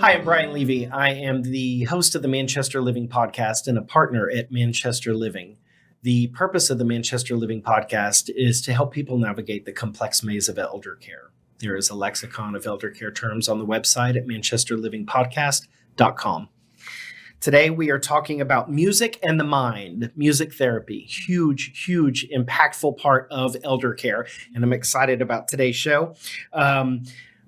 Hi, I'm Brian Levy. I am the host of the Manchester Living podcast and a partner at Manchester Living. The purpose of the Manchester Living podcast is to help people navigate the complex maze of elder care. There is a lexicon of elder care terms on the website at manchesterlivingpodcast.com. Today, we are talking about music and the mind, music therapy, huge, impactful part of elder care. And I'm excited about today's show.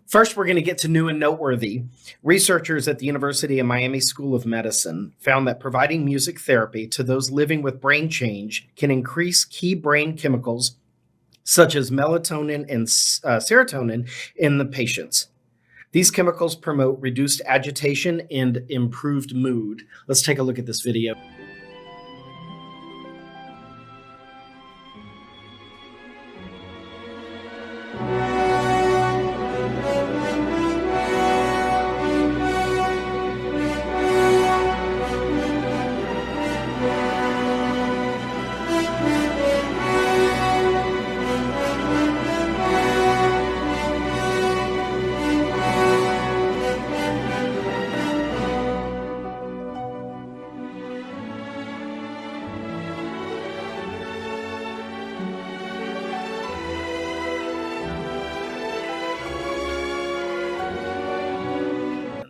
First, we're going to get to new and noteworthy. Researchers at the University of Miami School of Medicine found that providing music therapy to those living with brain change can increase key brain chemicals such as melatonin and serotonin in the patients. These chemicals promote reduced agitation and improved mood. Let's take a look at this video.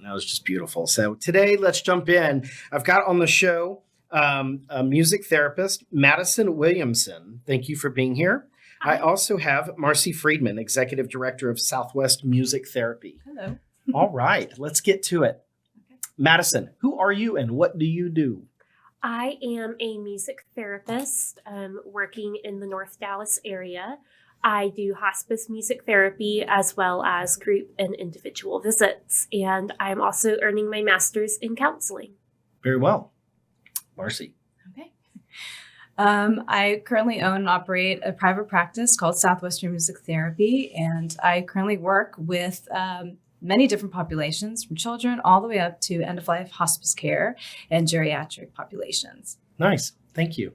That was just beautiful. So today, let's jump in. I've got on the show a music therapist, Madison Williamson. Thank you for being here. Hi. I also have Marcie Friedman, Executive Director of Southwest Music Therapy. Hello. All right, let's get to it. Okay. Madison, who are you and what do you do? I am a music therapist working in the North Dallas area. I do hospice music therapy as well as group and individual visits. And I'm also earning my master's in counseling. Very well. Marcie. Okay. I currently own and operate a private practice called Southwestern Music Therapy. And I currently work with many different populations, from children all the way up to end-of-life hospice care and geriatric populations. Nice. Thank you.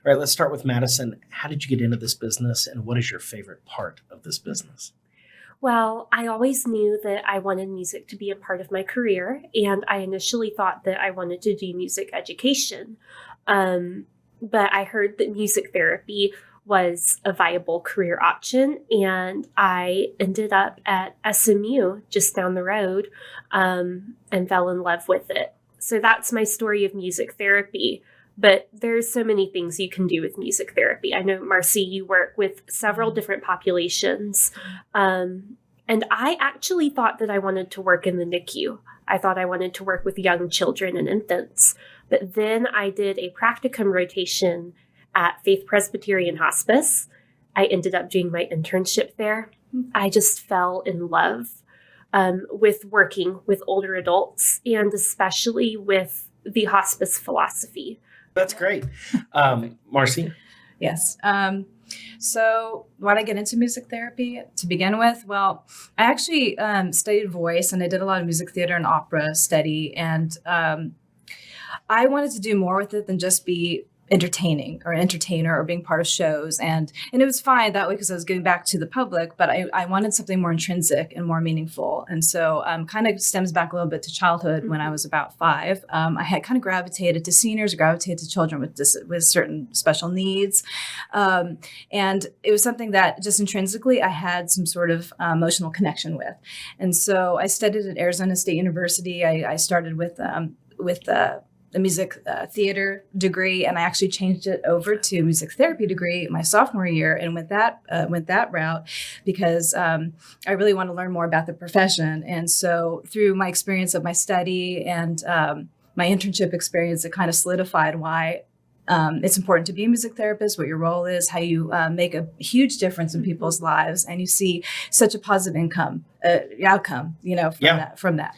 All right, let's start with Madison. How did you get into this business and what is your favorite part of this business? Well, I always knew that I wanted music to be a part of my career, and I initially thought that I wanted to do music education. But I heard that music therapy was a viable career option, and I ended up at SMU just down the road and fell in love with it. So that's my story of music therapy. But there's so many things you can do with music therapy. I know, Marcie, you work with several different populations. And I actually thought that I wanted to work in the NICU. I thought I wanted to work with young children and infants. But then I did a practicum rotation at Faith Presbyterian Hospice. I ended up doing my internship there. I just fell in love with working with older adults and especially with the hospice philosophy. That's great. Marcie? Yes. So why did I get into music therapy to begin with? Well, I actually studied voice and I did a lot of music theater and opera study. And I wanted to do more with it than just be entertaining or an entertainer or being part of shows. And it was fine that way because I was giving back to the public, but I wanted something more intrinsic and more meaningful. And so kind of stems back a little bit to childhood when I was about 5. I had kind of gravitated to seniors, gravitated to children with certain special needs. And it was something that just intrinsically I had some sort of emotional connection with. And so I studied at Arizona State University. I started with a music theater degree, and I actually changed it over to music therapy degree my sophomore year, and went that route because I really want to learn more about the profession. And so through my experience of my study and my internship experience, it kind of solidified why it's important to be a music therapist, what your role is, how you make a huge difference in people's lives, and you see such a positive outcome, from that.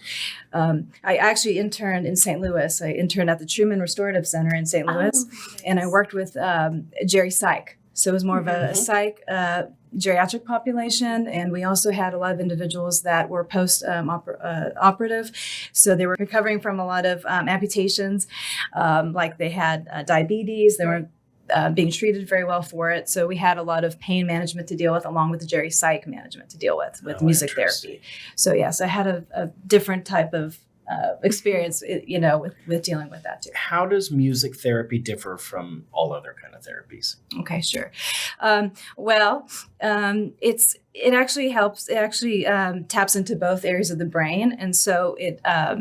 I actually interned in St. Louis. I interned at the Truman Restorative Center in St. Louis, and I worked with Jerry Psych. So it was more of a psych geriatric population. And we also had a lot of individuals that were post-operative. So they were recovering from a lot of amputations, like they had diabetes. They were being treated very well for it. So we had a lot of pain management to deal with, along with the Jerry Psych management to deal with music therapy. So yes, I had a different type of experience, with dealing with that too. How does music therapy differ from all other kind of therapies? Okay, sure. It actually helps. It actually taps into both areas of the brain, and so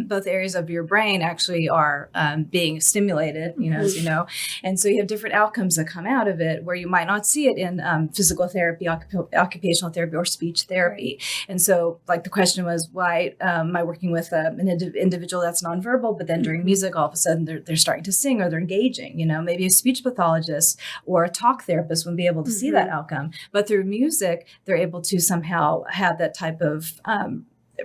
both areas of your brain actually are being stimulated. As you know, and so you have different outcomes that come out of it, where you might not see it in physical therapy, occupational therapy, or speech therapy. And so, like the question was, why am I working with an individual that's nonverbal, but then during music, all of a sudden they're starting to sing or they're engaging. Maybe a speech pathologist or a talk therapist wouldn't be able to see that outcome, but through music, they're able to somehow have that type of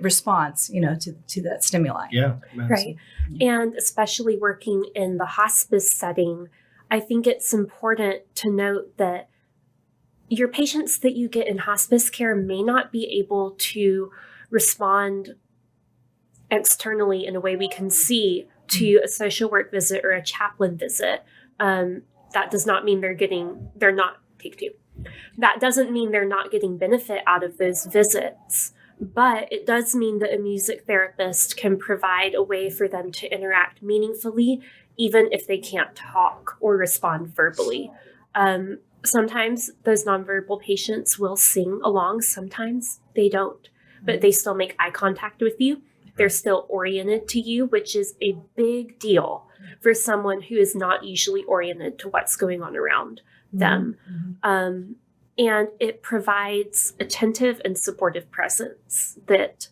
response, to that stimuli. Yeah. Right. And especially working in the hospice setting, I think it's important to note that your patients that you get in hospice care may not be able to respond externally in a way we can see to a social work visit or a chaplain visit. That does not mean That doesn't mean they're not getting benefit out of those visits, but it does mean that a music therapist can provide a way for them to interact meaningfully, even if they can't talk or respond verbally. Sometimes those nonverbal patients will sing along, sometimes they don't, but they still make eye contact with you. They're still oriented to you, which is a big deal for someone who is not usually oriented to what's going on around them. And it provides attentive and supportive presence that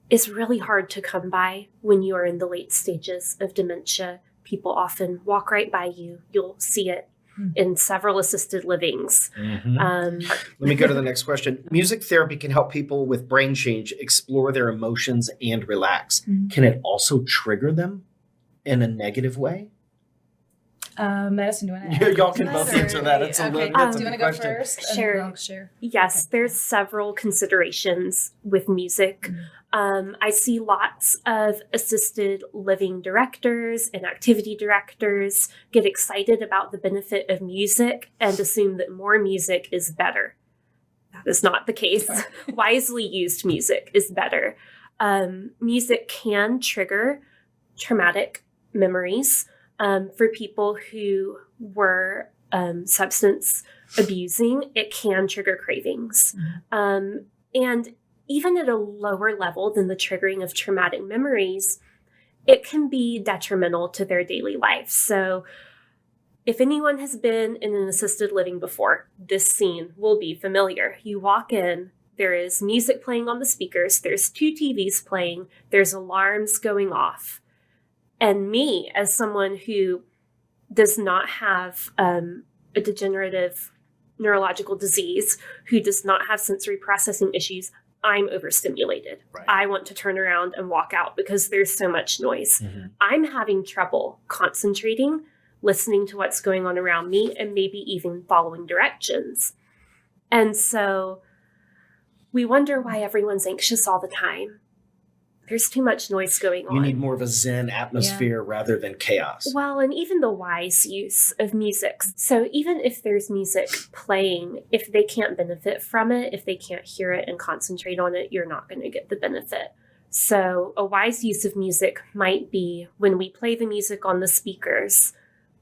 is really hard to come by when you are in the late stages of dementia. People often walk right by you. You'll see it in several assisted livings. Let me go to the next question. Music therapy can help people with brain change explore their emotions and relax. Can it also trigger them in a negative way? Madison, do you want to Y'all can both answer that. It's a little. Do you want to go first? Sure. Sure. Yes, there's several considerations with music. I see lots of assisted living directors and activity directors get excited about the benefit of music and assume that more music is better. That is not the case. Wisely used music is better. Music can trigger traumatic memories. For people who were substance abusing, it can trigger cravings. And even at a lower level than the triggering of traumatic memories, it can be detrimental to their daily life. So if anyone has been in an assisted living before, this scene will be familiar. You walk in, there is music playing on the speakers, there's 2 TVs playing, there's alarms going off. And me, as someone who does not have a degenerative neurological disease, who does not have sensory processing issues, I'm overstimulated. Right. I want to turn around and walk out because there's so much noise. I'm having trouble concentrating, listening to what's going on around me, and maybe even following directions. And so we wonder why everyone's anxious all the time. There's too much noise going on. You need more of a Zen atmosphere rather than chaos. Well, and even the wise use of music. So even if there's music playing, if they can't benefit from it, if they can't hear it and concentrate on it, you're not going to get the benefit. So a wise use of music might be when we play the music on the speakers,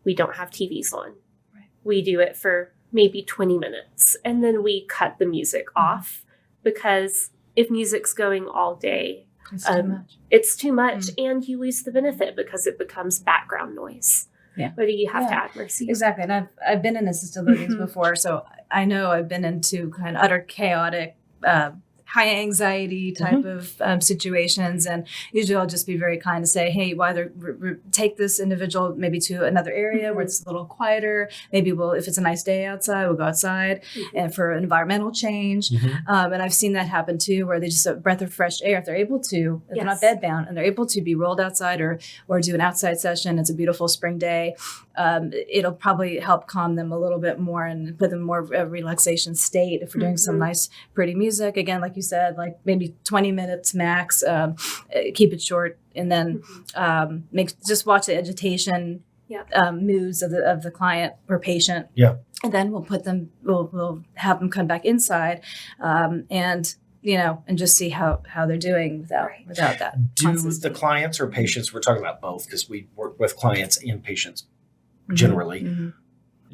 we don't have TVs on. Right. We do it for maybe 20 minutes and then we cut the music off, because if music's going all day, it's too much and you lose the benefit because it becomes background noise. Yeah. What do you have to add, Marcie? Exactly. And I've been in assisted livings before, so I know I've been into kind of utter chaotic, high anxiety type of situations. And usually I'll just be very kind to say, hey, we'll either take this individual maybe to another area where it's a little quieter. Maybe if it's a nice day outside, we'll go outside and for an environmental change. And I've seen that happen too, where they just a breath of fresh air, if they're able to, if they're not bedbound and they're able to be rolled outside or do an outside session. It's a beautiful spring day. It'll probably help calm them a little bit more and put them more of a relaxation state if we're doing some nice, pretty music. Again, like you said, like maybe 20 minutes max, keep it short, and then just watch the agitation moods of the client or patient. Yeah. And then we'll have them come back inside. And and just see how they're doing without that. Do the clients or patients, we're talking about both because we work with clients and patients generally,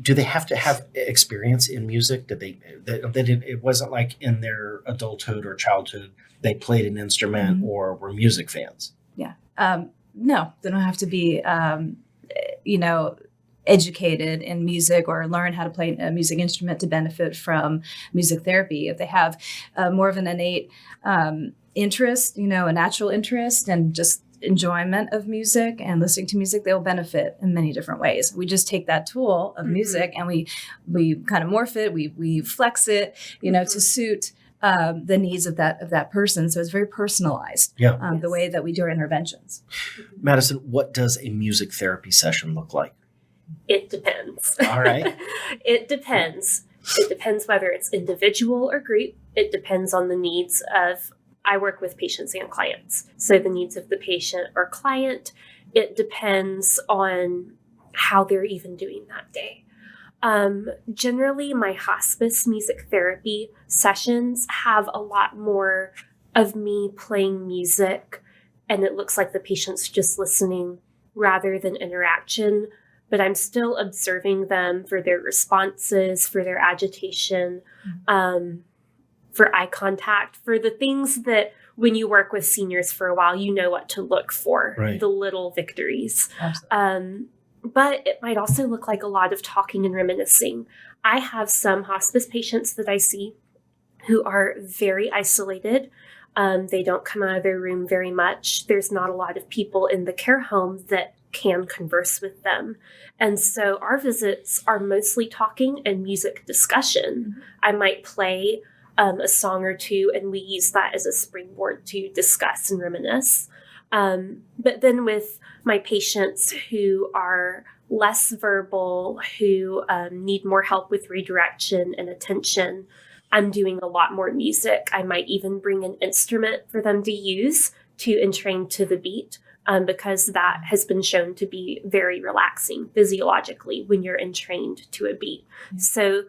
do they have to have experience in music? Did it wasn't like in their adulthood or childhood they played an instrument or were music fans? Yeah. No, they don't have to be, educated in music or learn how to play a music instrument to benefit from music therapy. If they have more of an innate interest, a natural interest and just enjoyment of music and listening to music, they'll benefit in many different ways. We just take that tool of music and we kind of morph it, we flex it, to suit the needs of that person. So it's very personalized, the way that we do our interventions. Madison, what does a music therapy session look like? It depends. All right. It depends. It depends whether it's individual or group. It depends on the needs of, I work with patients and clients. So the needs of the patient or client, it depends on how they're even doing that day. Generally, my hospice music therapy sessions have a lot more of me playing music, and it looks like the patient's just listening rather than interaction. But I'm still observing them for their responses, for their agitation, for eye contact, for the things that when you work with seniors for a while, you know what to look for, the little victories. But it might also look like a lot of talking and reminiscing. I have some hospice patients that I see who are very isolated. They don't come out of their room very much. There's not a lot of people in the care home that can converse with them. And so our visits are mostly talking and music discussion. I might play a song or two, and we use that as a springboard to discuss and reminisce. But then with my patients who are less verbal, who need more help with redirection and attention, I'm doing a lot more music. I might even bring an instrument for them to use to entrain to the beat. Because that has been shown to be very relaxing physiologically when you're entrained to a beat. So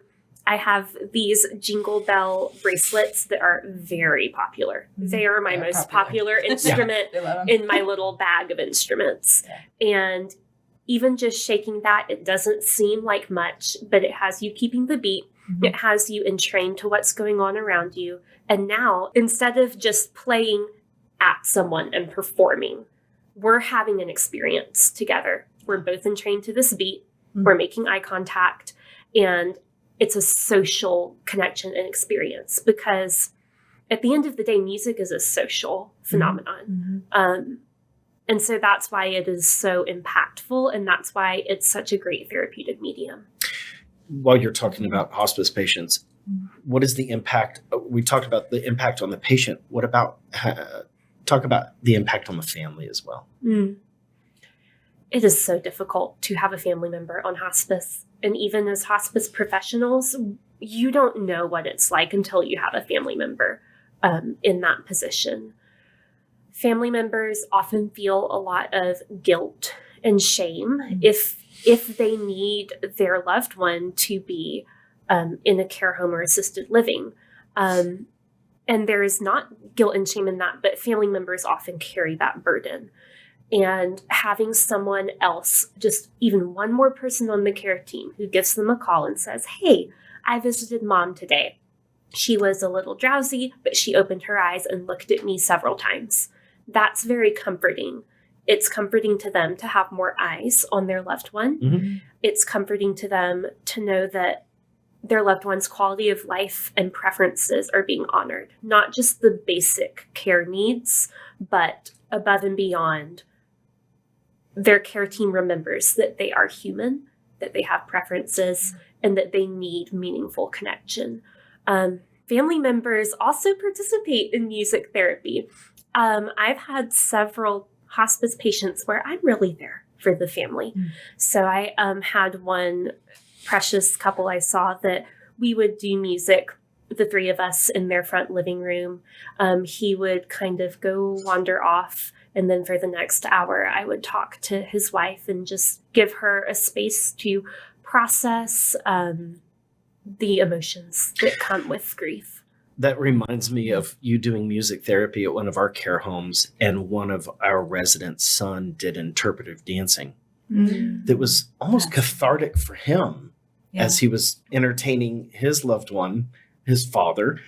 I have these jingle bell bracelets that are very popular. They are my most popular instrument in my little bag of instruments. And even just shaking that, it doesn't seem like much, but it has you keeping the beat. It has you entrained to what's going on around you. And now, instead of just playing at someone and performing, we're having an experience together. We're both entrained to this beat. We're making eye contact, and it's a social connection and experience, because at the end of the day, music is a social phenomenon. And so that's why it is so impactful, and that's why it's such a great therapeutic medium. While you're talking about hospice patients, what is the impact? We talked about the impact on the patient. What about talk about the impact on the family as well? It is so difficult to have a family member on hospice. And even as hospice professionals, you don't know what it's like until you have a family member in that position. Family members often feel a lot of guilt and shame if they need their loved one to be in a care home or assisted living. And there is not guilt and shame in that, but family members often carry that burden. And having someone else, just even one more person on the care team who gives them a call and says, "Hey, I visited mom today. She was a little drowsy, but she opened her eyes and looked at me several times." That's very comforting. It's comforting to them to have more eyes on their loved one. It's comforting to them to know that their loved one's quality of life and preferences are being honored. Not just the basic care needs, but above and beyond. Their care team remembers that they are human, that they have preferences, and that they need meaningful connection. Family members also participate in music therapy. I've had several hospice patients where I'm really there for the family. So I had one precious couple I saw that we would do music, the three of us in their front living room. He would kind of go wander off, and then for the next hour I would talk to his wife and just give her a space to process the emotions that come with grief. That reminds me of you doing music therapy at one of our care homes, and one of our residents' son did interpretive dancing. That was almost cathartic for him as he was entertaining his loved one, his father,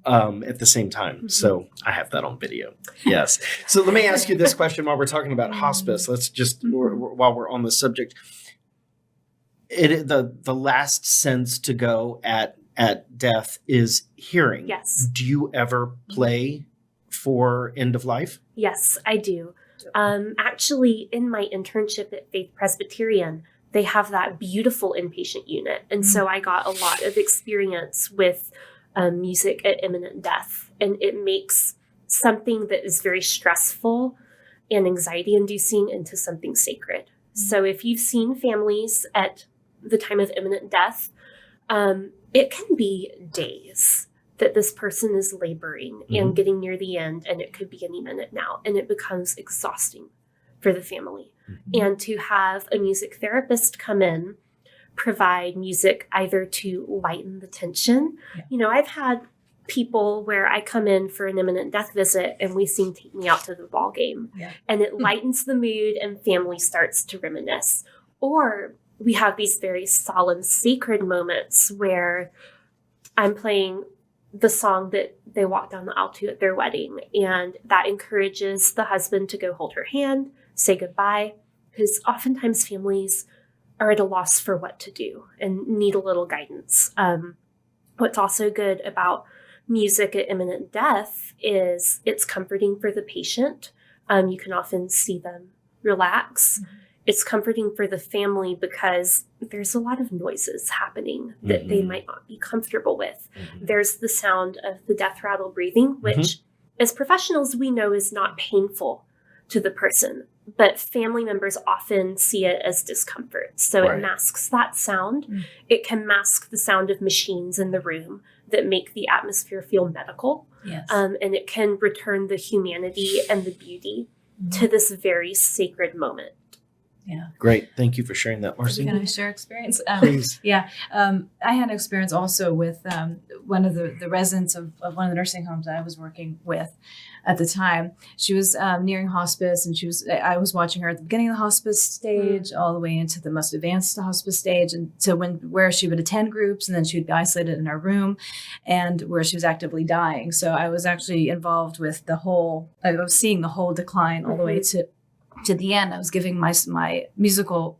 at the same time. So I have that on video. Yes. So let me ask you this question while we're talking about hospice. Let's just, while we're on the subject, the last sense to go at death is hearing. Yes. Do you ever play for end of life? Yes, I do. Actually, in my internship at Faith Presbyterian, they have that beautiful inpatient unit. And so I got a lot of experience with music at imminent death. And it makes something that is very stressful and anxiety inducing into something sacred. So if you've seen families at the time of imminent death, it can be days that this person is laboring and getting near the end, and it could be any minute now, and it becomes exhausting for the family. And to have a music therapist come in, provide music either to lighten the tension. You know, I've had people where I come in for an imminent death visit and we sing Take Me Out to the Ball Game, and it lightens the mood and family starts to reminisce. Or we have these very solemn, sacred moments where I'm playing the song that they walked down the aisle to at their wedding, and that encourages the husband to go hold her hand, say goodbye, because oftentimes families are at a loss for what to do and need a little guidance. What's also good about music at imminent death is it's comforting for the patient. You can often see them relax. It's comforting for the family because there's a lot of noises happening that they might not be comfortable with. There's the sound of the death rattle breathing, which as professionals, we know is not painful to the person, but family members often see it as discomfort. So it masks that sound. It can mask the sound of machines in the room that make the atmosphere feel medical. And it can return the humanity and the beauty to this very sacred moment. Great. Thank you for sharing that, Marcie. Can I share experience? Please. I had an experience also with one of the residents of one of the nursing homes I was working with at the time. She was nearing hospice, and I was watching her at the beginning of the hospice stage all the way into the most advanced hospice stage, and to where she would attend groups, and then she would be isolated in her room, and where she was actively dying. So I was actually involved with I was seeing the whole decline all the way to the end. I was giving my musical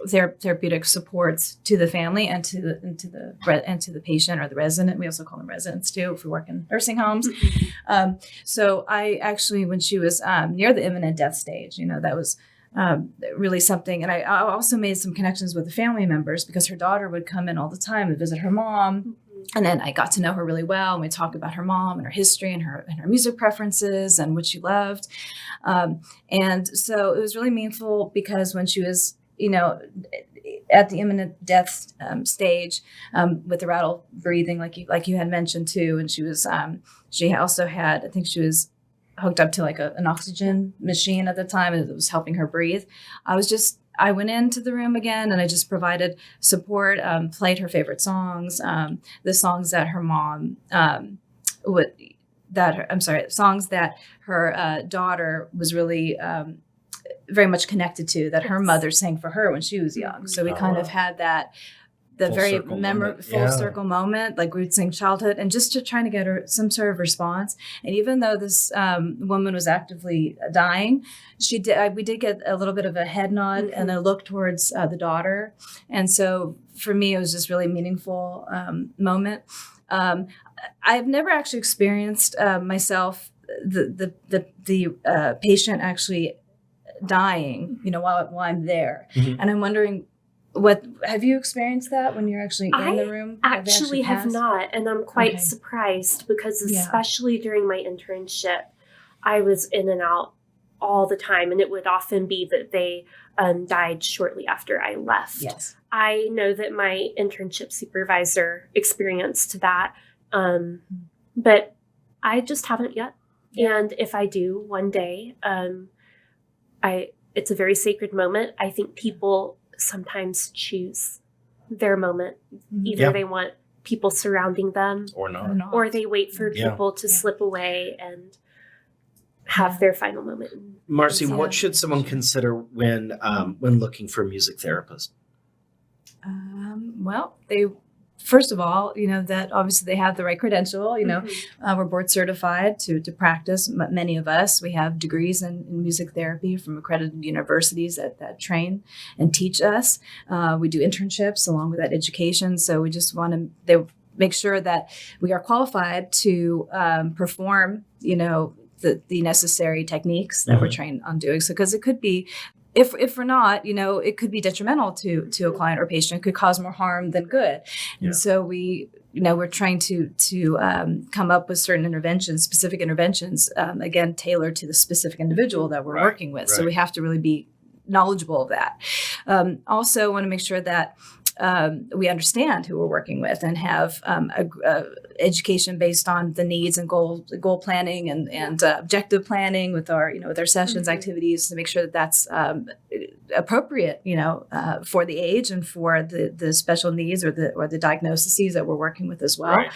therapeutic supports to the family and to the patient or the resident. We also call them residents too if we work in nursing homes. So I actually, when she was near the imminent death stage, that was really something. And I also made some connections with the family members because her daughter would come in all the time and visit her mom. And then I got to know her really well, and we talked about her mom and her history and her music preferences and what she loved. And so it was really meaningful because when she was, at the imminent death stage with the rattle breathing, like you had mentioned too, and she was she also had, I think she was hooked up to like an oxygen machine at the time, and it was helping her breathe. I went into the room again and I just provided support, played her favorite songs, the songs that her mom songs that her daughter was really very much connected to, that her mother sang for her when she was young. So we kind of had the Full very circle moment. full circle moment, like we'd sing childhood, and just to trying to get her some sort of response. And even though this woman was actively dying, we did get a little bit of a head nod and a look towards the daughter. And so for me, it was just really meaningful moment. I've never actually experienced myself the patient actually dying, while I'm there, and I'm wondering. What have you experienced that when you're actually in the room? I actually have not, and I'm quite surprised because especially during my internship, I was in and out all the time, and it would often be that they died shortly after I left. Yes. I know that my internship supervisor experienced that, but I just haven't yet. And if I do one day, it's a very sacred moment. I think people sometimes choose their moment. Either they want people surrounding them, Or not. or they wait for Yeah. people to slip away and have their final moment. Marcie, Yeah. what should someone consider when looking for a music therapist? Well, they first of all, that obviously they have the right credential. We're board certified to practice. Many of us, we have degrees in music therapy from accredited universities that train and teach us. We do internships along with that education. So we just want to make sure that we are qualified to perform, the necessary techniques that we're trained on doing. So, because it could be, if we're not, it could be detrimental to a client or patient. It could cause more harm than good. And so we're trying to come up with certain interventions, specific interventions, again, tailored to the specific individual that we're working with. So we have to really be knowledgeable of that. Also want to make sure that we understand who we're working with and have a education based on the needs and goal planning and objective planning with our sessions, activities, to make sure that that's appropriate, for the age and for the special needs or the diagnoses that we're working with as well. Right.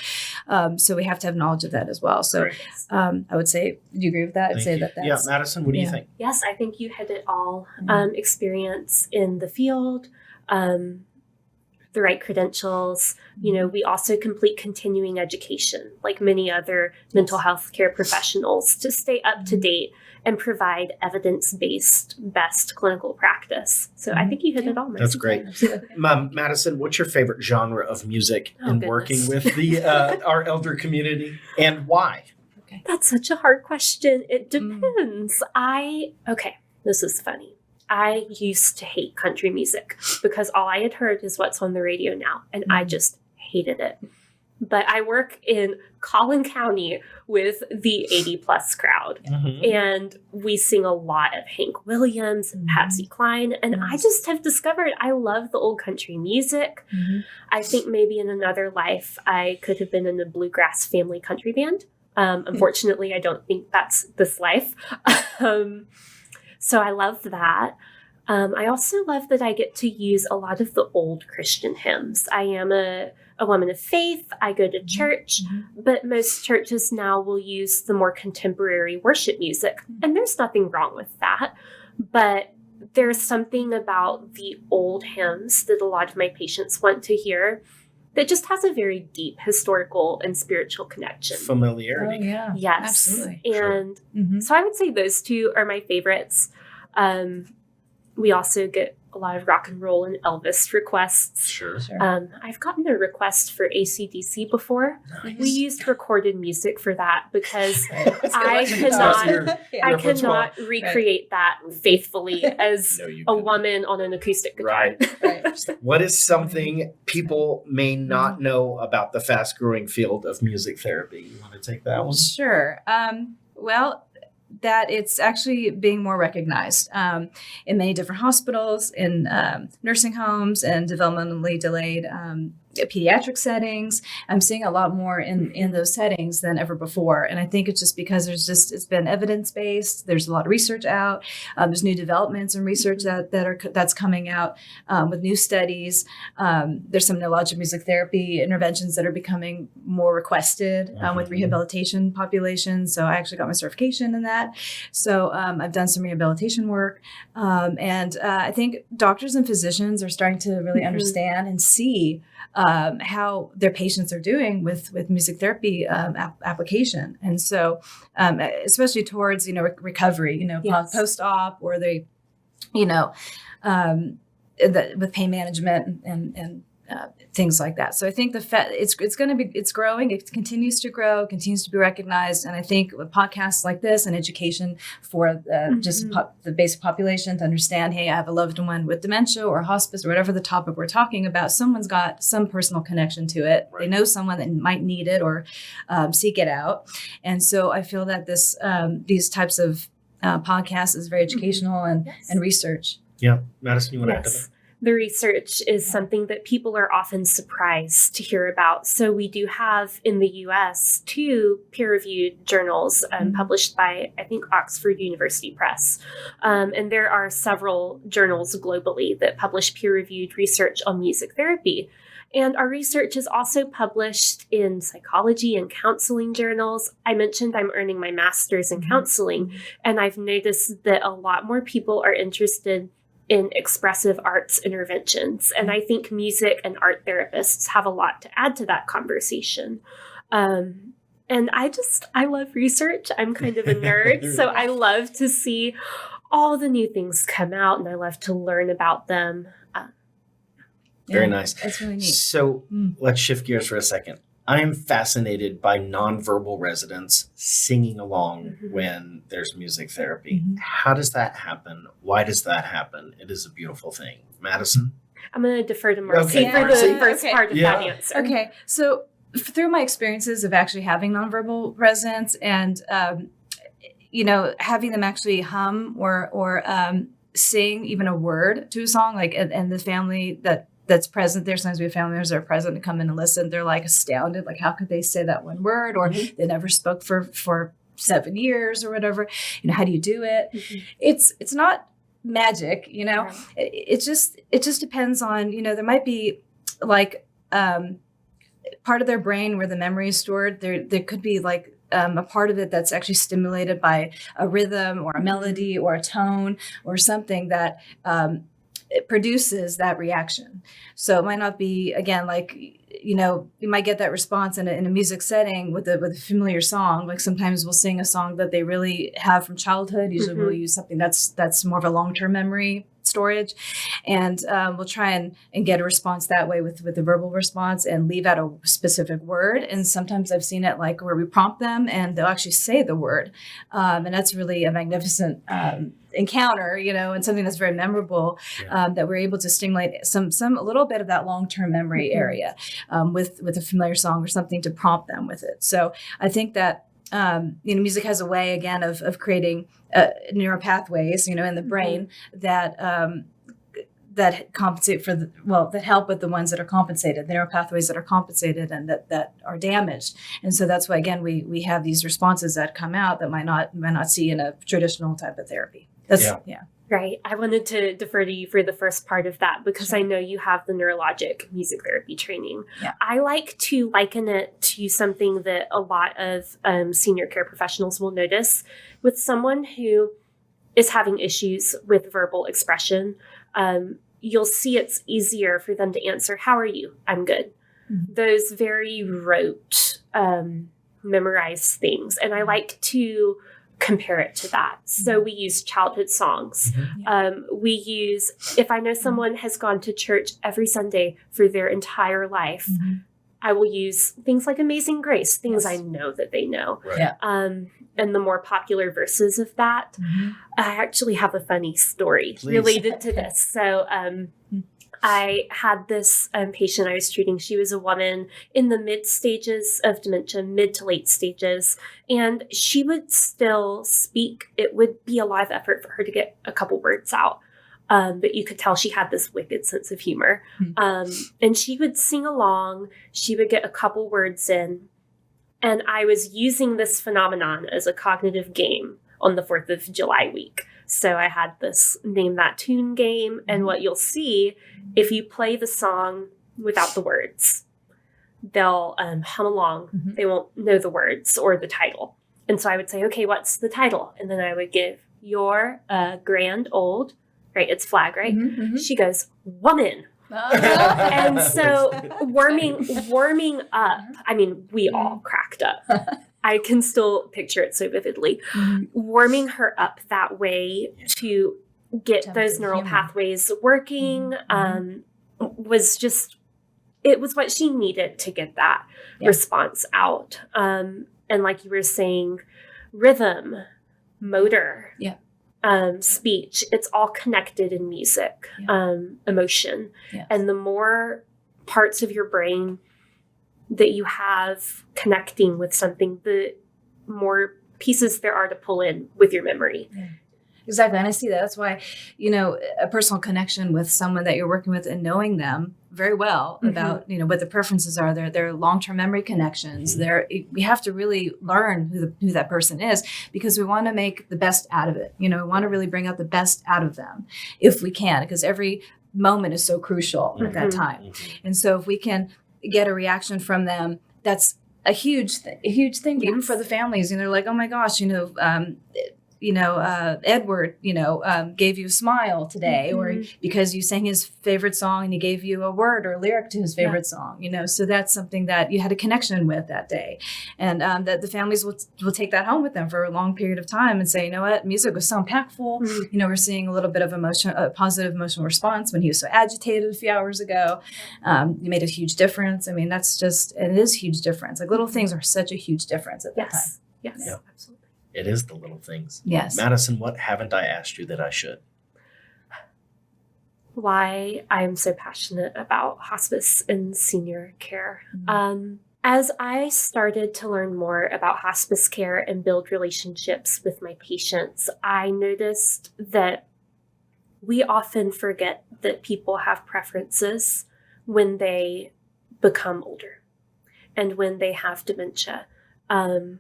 So we have to have knowledge of that as well. So I would say, do you agree with that? I'd say that's, yeah, Madison, what do you think? Yes, I think you hit it all. Experience in the field, the right credentials. We also complete continuing education, like many other mental health care professionals, to stay up to date and provide evidence-based best clinical practice. So I think you hit it all. That's great. Madison, what's your favorite genre of music in working with our elder community, and why? That's such a hard question. It depends. This is funny. I used to hate country music because all I had heard is what's on the radio now, and I just hated it. But I work in Collin County with the 80-plus crowd, and we sing a lot of Hank Williams and Patsy Cline, and I just have discovered I love the old country music. I think maybe in another life I could have been in a bluegrass family country band. Unfortunately, I don't think that's this life. So I love that. I also love that I get to use a lot of the old Christian hymns. I am a woman of faith. I go to church, but most churches now will use the more contemporary worship music. And there's nothing wrong with that. But there's something about the old hymns that a lot of my patients want to hear that just has a very deep historical and spiritual connection. Familiarity. Oh, yeah. Yes. Absolutely. And so I would say those two are my favorites. We also get a lot of rock and roll and Elvis requests. Sure. I've gotten a request for AC/DC before. Nice. We used recorded music for that because I cannot recreate that faithfully as a woman on an acoustic guitar. Right. What is something people may not know about the fast-growing field of music therapy? You want to take that one? Sure. Well, that it's actually being more recognized in many different hospitals, in nursing homes, and developmentally delayed pediatric settings. I'm seeing a lot more in those settings than ever before. And I think it's just because it's been evidence-based. There's a lot of research out. There's new developments and research that's coming out with new studies. There's some neurologic music therapy interventions that are becoming more requested with rehabilitation populations. So I actually got my certification in that. So I've done some rehabilitation work. And I think doctors and physicians are starting to really understand and see how their patients are doing with music therapy application. And so, especially towards, recovery, post-op, or they, with pain management and things like that. So I think it's growing. It continues to grow, continues to be recognized. And I think with podcasts like this and education for the basic population to understand, hey, I have a loved one with dementia or hospice or whatever the topic we're talking about, someone's got some personal connection to it. Right. They know someone that might need it or seek it out. And so I feel that these types of podcasts is very educational and research. Yeah. Madison, you want to add to that? The research is something that people are often surprised to hear about. So we do have in the U.S. 2 peer-reviewed journals published by, I think, Oxford University Press. And there are several journals globally that publish peer-reviewed research on music therapy. And our research is also published in psychology and counseling journals. I mentioned I'm earning my master's in counseling, and I've noticed that a lot more people are interested in expressive arts interventions. And I think music and art therapists have a lot to add to that conversation. And I love research. I'm kind of a nerd, so I love to see all the new things come out, and I love to learn about them. Very nice. That's really neat. So let's shift gears for a second. I am fascinated by nonverbal residents singing along when there's music therapy. How does that happen? Why does that happen? It is a beautiful thing. Madison? I'm going to defer to Marcie Okay, for Marcie. the first part of that answer. Okay, so through my experiences of actually having nonverbal residents and, having them actually hum or sing even a word to a song, like, and the family that's present there, sometimes we have family members that are present to come in and listen, they're like astounded, like how could they say that one word, or they never spoke for 7 years or whatever, how do you do it? It's not magic, Right. it just depends on, there might be like part of their brain where the memory is stored. There could be like a part of it that's actually stimulated by a rhythm or a melody or a tone or something that it produces that reaction. So it might not be, again, like, you might get that response in a music setting with a familiar song. Like sometimes we'll sing a song that they really have from childhood. Usually we'll use something that's more of a long-term memory storage. And we'll try and get a response that way with the verbal response and leave out a specific word. And sometimes I've seen it like where we prompt them and they'll actually say the word. And that's really a magnificent encounter, and something that's very memorable, that we're able to stimulate a little bit of that long-term memory area with a familiar song or something to prompt them with it. So I think that music has a way again of creating neural pathways, in the brain that compensate for that help with the ones that are compensated, the neural pathways that are compensated and that are damaged. And so that's why, again, we have these responses that come out that might not see in a traditional type of therapy. Right. I wanted to defer to you for the first part of that because I know you have the neurologic music therapy training. Yeah. I like to liken it to something that a lot of senior care professionals will notice with someone who is having issues with verbal expression. You'll see it's easier for them to answer, "How are you?" "I'm good." Those very rote, memorized things. And I like to compare it to that. So we use childhood songs. We use, if I know someone has gone to church every Sunday for their entire life, I will use things like Amazing Grace, things I know that they know. Right. Yeah. And the more popular verses of that. I actually have a funny story related to this. So I had this patient I was treating. She was a woman in the mid stages of dementia, mid to late stages, and she would still speak. It would be a lot of effort for her to get a couple words out. But you could tell she had this wicked sense of humor. And she would sing along. She would get a couple words in. And I was using this phenomenon as a cognitive game on the 4th of July week. So I had this Name That Tune game. And what you'll see, if you play the song without the words, they'll hum along. They won't know the words or the title. And so I would say, okay, what's the title? And then I would give, "You're a grand old," right? It's flag, right? She goes, "Woman." And so warming up, I mean, we all cracked up. I can still picture it so vividly. Warming her up that way to get those neural pathways working was just, it was what she needed to get that response out. And like you were saying, rhythm, motor, speech, it's all connected in music, emotion. And the more parts of your brain that you have connecting with something, the more pieces there are to pull in with your memory. Exactly. And I see that. That's why, a personal connection with someone that you're working with and knowing them very well about, what the preferences are, their long-term memory connections. We have to really learn who that person is because we want to make the best out of it. We want to really bring out the best out of them if we can, because every moment is so crucial at that Mhm. time. Mhm. And so if we can get a reaction from them, that's a huge thing, even for the families. And they're like, oh my gosh, Edward, gave you a smile today, or because you sang his favorite song and he gave you a word or a lyric to his favorite song, so that's something that you had a connection with that day. And that the families will take that home with them for a long period of time and say, you know what, music was so impactful. Mhm. We're seeing a little bit of a positive emotional response when he was so agitated a few hours ago. You made a huge difference. I mean, it is a huge difference. Like little things are such a huge difference at that time. Yes, Yeah. absolutely. It is the little things. Yes. Madison, what haven't I asked you that I should? Why I'm so passionate about hospice and senior care. Mhm. As I started to learn more about hospice care and build relationships with my patients, I noticed that we often forget that people have preferences when they become older and when they have dementia. And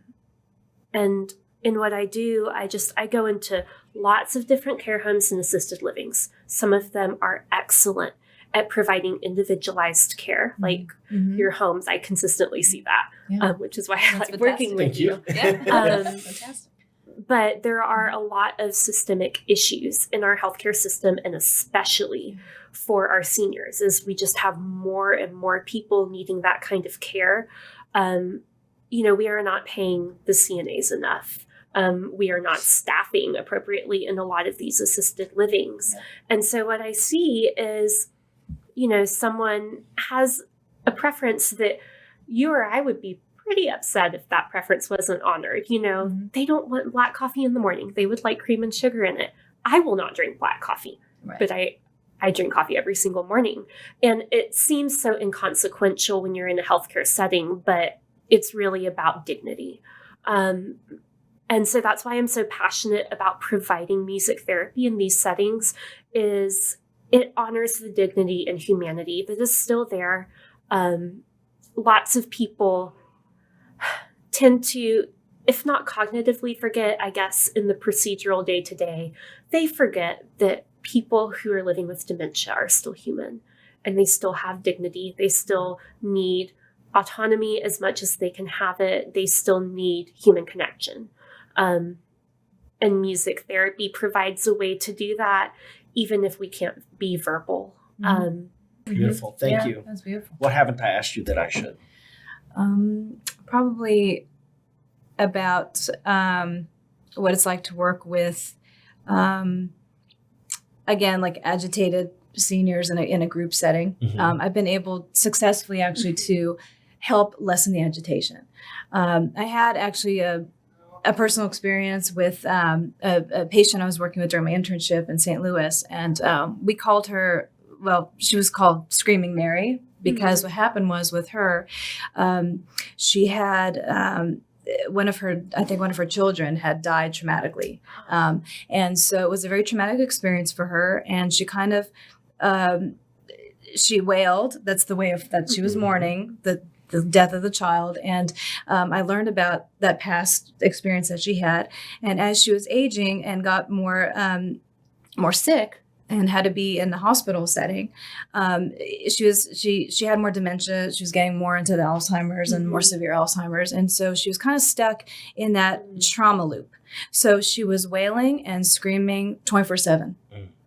in what I do, I go into lots of different care homes and assisted livings. Some of them are excellent at providing individualized care, like Mhm. your homes. I consistently see that, Yeah. which is why I That's like working fantastic. with Thank you. Yeah. Um, Fantastic. But there are a lot of systemic issues in our healthcare system, and especially for our seniors, as we just have more and more people needing that kind of care. We are not paying the CNAs enough. We are not staffing appropriately in a lot of these assisted livings. Yeah. And so what I see is, someone has a preference that you or I would be pretty upset if that preference wasn't honored. Mhm. They don't want black coffee in the morning. They would like cream and sugar in it. I will not drink black coffee, Right. but I drink coffee every single morning. And it seems so inconsequential when you're in a healthcare setting, but it's really about dignity. And so that's why I'm so passionate about providing music therapy in these settings, is it honors the dignity and humanity that is still there. Lots of people tend to, if not cognitively forget, I guess in the procedural day-to-day, they forget that people who are living with dementia are still human and they still have dignity. They still need autonomy as much as they can have it. They still need human connection. And music therapy provides a way to do that, even if we can't be verbal. Mhm. Beautiful. Thank you. That's beautiful. What haven't I asked you that I should? Probably about what it's like to work with, again, like agitated seniors in a group setting. Mhm. I've been able successfully actually to help lessen the agitation. I had actually a personal experience with a patient I was working with during my internship in St. Louis, and we called her. Well, she was called Screaming Mary because what happened was with her, she had one of her children had died traumatically, and so it was a very traumatic experience for her, and she kind of she wailed. That's the way that she was mourning the death of the child. And I learned about that past experience that she had. And as she was aging and got more sick and had to be in the hospital setting, she had more dementia. She was getting more into the Alzheimer's and more severe Alzheimer's. And so she was kind of stuck in that trauma loop. So she was wailing and screaming 24/7.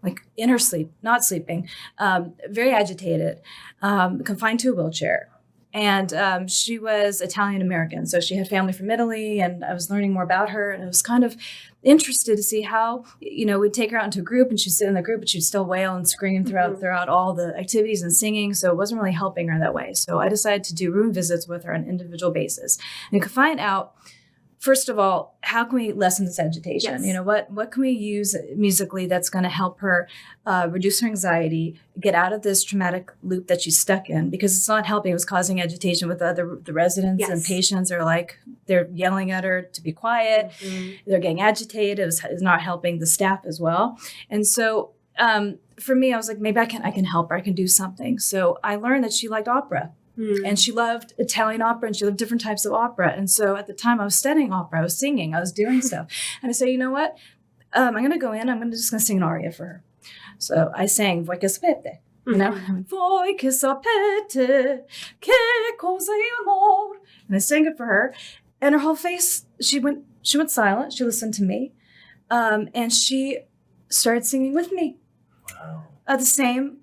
Like in her sleep, not sleeping, very agitated, confined to a wheelchair. And she was Italian American. So she had family from Italy, and I was learning more about her. And I was kind of interested to see how, we'd take her out into a group and she'd sit in the group, but she'd still wail and scream throughout all the activities and singing. So it wasn't really helping her that way. So I decided to do room visits with her on an individual basis and could find out, first of all, how can we lessen this agitation? Yes. What can we use musically that's going to help her reduce her anxiety, get out of this traumatic loop that she's stuck in? Because it's not helping. It was causing agitation with the residents and patients. They're yelling at her to be quiet. They're getting agitated. It's not helping the staff as well. And so for me, I was like, maybe I can help her. I can do something. So I learned that she liked opera. And she loved Italian opera, and she loved different types of opera. And so at the time I was studying opera, I was singing, I was doing stuff. And I said, you know what? I'm going to go in, just going to sing an aria for her. So I sang Voi che sapete, you know, Voi che sapete, che cosa amor. And I sang it for her. And her whole face, she went silent. She listened to me. And she started singing with me. Wow. The same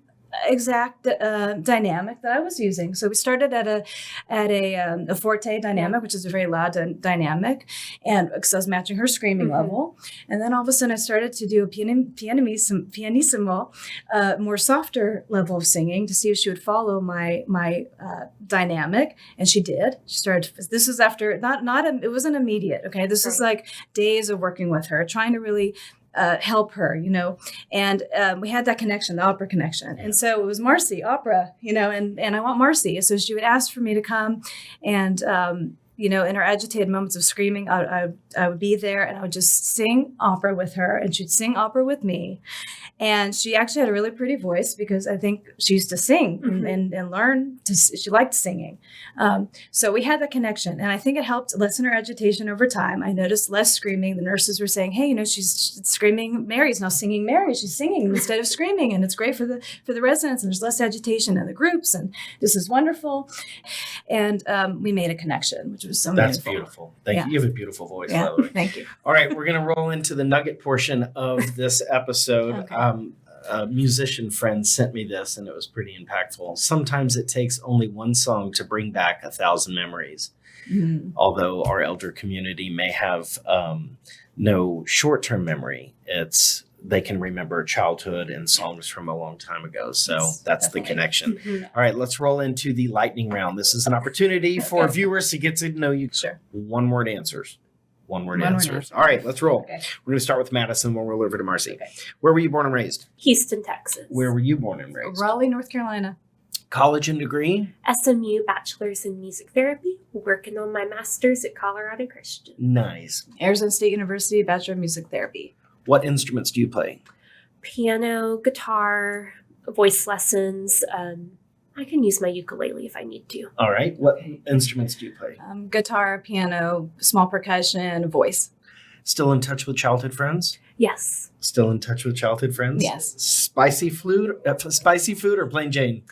exact dynamic that I was using. So we started at a forte dynamic, which is a very loud dynamic, and because I was matching her screaming level. And then all of a sudden I started to do a pianissimo, more softer level of singing to see if she would follow my dynamic, and she did. She started. This was after it wasn't immediate. Okay, this was like days of working with her, trying to really help her, you know, and we had that connection, the opera connection. And so it was Marcie, opera, you know, and I want Marcie. So she would ask for me to come and, you know, in her agitated moments of screaming, I would be there and I would just sing opera with her and she'd sing opera with me. And she actually had a really pretty voice because I think she used to sing and learn she liked singing. So we had that connection, and I think it helped lessen her agitation over time. I noticed less screaming. The nurses were saying, hey, you know, she's screaming. Mary's now singing Mary. She's singing instead of screaming, and it's great for the residents, and there's less agitation in the groups, and this is wonderful. And we made a connection, which was so That's beautiful. beautiful. Thank you. You have a beautiful voice, by Yeah, the way. thank you. All right, we're going to roll into the nugget portion of this episode. Okay. A musician friend sent me this, and it was pretty impactful. Sometimes it takes only one song to bring back 1,000 memories. Although our elder community may have no short-term memory, they can remember childhood and songs from a long time ago. So Yes, that's definitely. the connection. All right, let's roll into the lightning round. This is an opportunity for viewers to get to know you. Sure. One-word answers. One-word One-word answers. answers. All right, let's roll. Okay. We're going to start with Madison. We'll roll over to Marcie. Okay. Where were you born and raised? Houston, Texas. Where were you born and raised? Raleigh, North Carolina. College and degree? SMU Bachelor's in Music Therapy, working on my master's at Colorado Christian. Nice. Arizona State University, Bachelor of Music Therapy. What instruments do you play? Piano, guitar, voice lessons. I can use my ukulele if I need to. All right. What instruments do you play? Guitar, piano, small percussion, voice. Still in touch with childhood friends? Yes. Still in touch with childhood friends? Yes. Spicy food or plain Jane?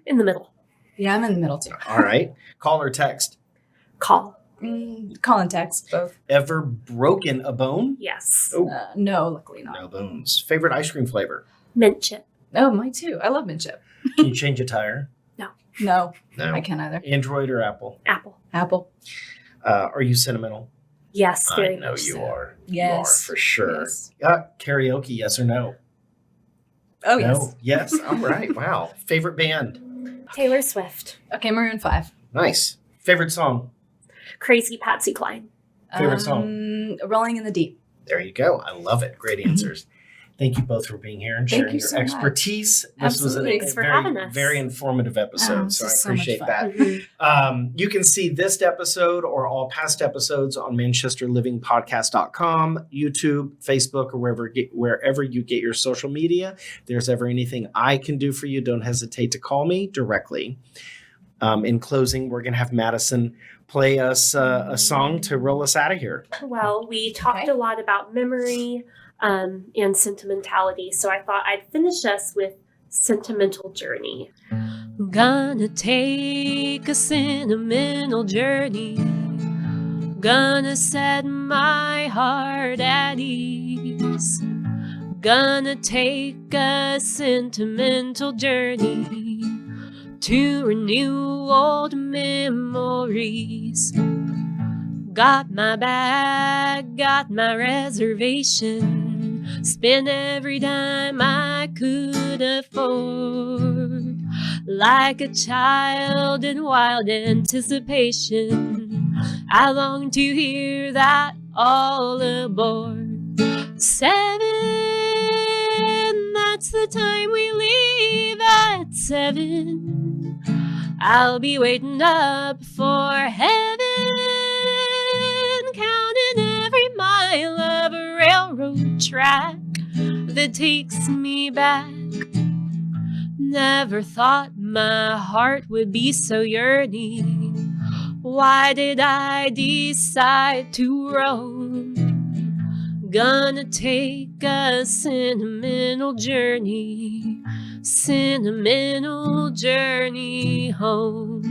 In the middle. Yeah, I'm in the middle too. All right. Call or text? Call. Call and text, both. Ever broken a bone? Yes. Oh, No, luckily not. no bones. Favorite ice cream flavor? Mint chip. Oh, mine too. I love mint chip. Can you change a tire? No, No. I can't either. Android or Apple? Apple. Apple. Are you sentimental? Yes, very I know much you so. are. Yes. You are for sure. Yes. Karaoke, yes or no? Oh, No. yes. Yes. All right. Wow. Favorite band? Taylor Swift. Okay, Maroon 5. Nice. Favorite song? Crazy Patsy Cline. Favorite song? Rolling in the Deep. There you go. I love it. Great answers. Thank you both for being here and Thank sharing you your so much. expertise. This Absolutely. was Thanks a for very, having us. very informative episode. This So I is so much appreciate fun. that. You can see this episode or all past episodes on manchesterlivingpodcast.com, YouTube, Facebook, or wherever you get your social media. If there's ever anything I can do for you, don't hesitate to call me directly. In closing, we're going to have Madison play us a song to roll us out of here. Well, we talked a lot about memory and sentimentality, so I thought I'd finish us with Sentimental Journey. Gonna take a sentimental journey. Gonna set my heart at ease. Gonna take a sentimental journey to renew old memories. Got my bag, got my reservation. Spent every dime I could afford. Like a child in wild anticipation, I long to hear that all aboard. 7, that's the time we leave at 7. I'll be waiting up for heaven, counting every mile of a railroad track that takes me back. Never thought my heart would be so yearning. Why did I decide to roam? Gonna take a sentimental journey home.